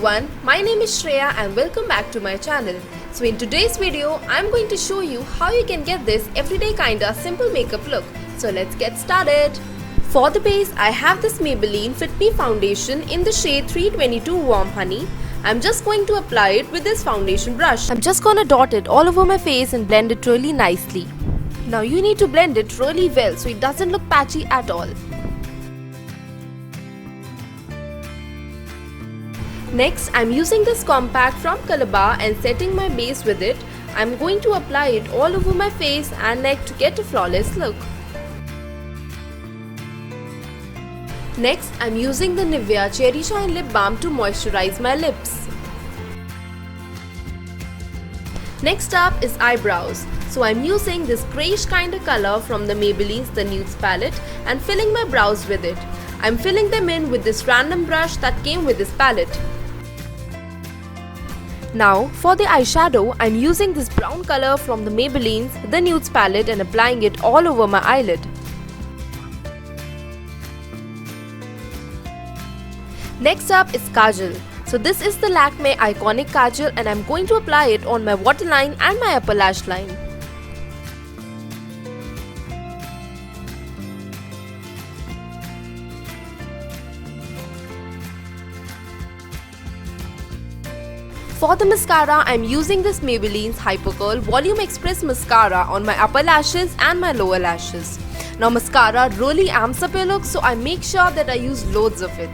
everyone, my name is Shreya and welcome back to my channel. So in today's video, I'm going to show you how you can get this everyday kinda simple makeup look. So let's get started. For the base, I have this Maybelline FitMe foundation in the shade 322 Warm Honey. I'm just going to apply it with this foundation brush. I'm just gonna dot it all over my face and blend it really nicely. Now you need to blend it really well so it doesn't look patchy at all. Next, I'm using this compact from Colorbar and setting my base with it. I'm going to apply it all over my face and neck to get a flawless look. Next, I'm using the Nivea Cherry Shine Lip Balm to moisturize my lips. Next up is eyebrows. So I'm using this greyish kind of color from the Maybelline's The Nudes palette and filling my brows with it. I'm filling them in with this random brush that came with this palette. Now for the eyeshadow, I'm using this brown color from the Maybelline's The Nudes palette and applying it all over my eyelid. Next up is Kajal. So this is the Lakme Eyeconic Kajal and I'm going to apply it on my waterline and my upper lash line. For the mascara, I'm using this Maybelline's Hyper Curl Volume Express Mascara on my upper lashes and my lower lashes. Now mascara really amps up your look, so I make sure that I use loads of it.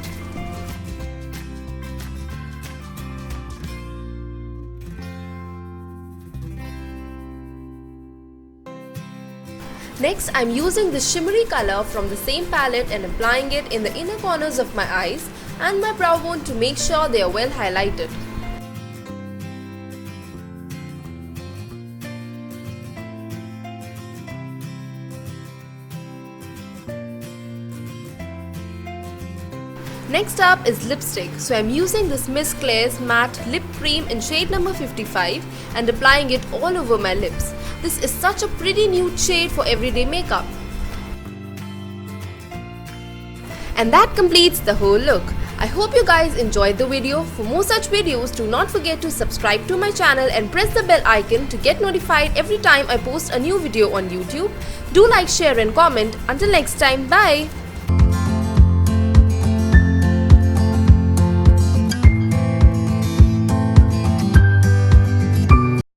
Next, I'm using this shimmery color from the same palette and applying it in the inner corners of my eyes and my brow bone to make sure they are well highlighted. Next up is lipstick. So I'm using this Miss Claire's matte lip cream in shade number 55 and applying it all over my lips. This is such a pretty nude shade for everyday makeup. And that completes the whole look. I hope you guys enjoyed the video. For more such videos, do not forget to subscribe to my channel and press the bell icon to get notified every time I post a new video on YouTube. Do like, share and comment. Until next time, bye!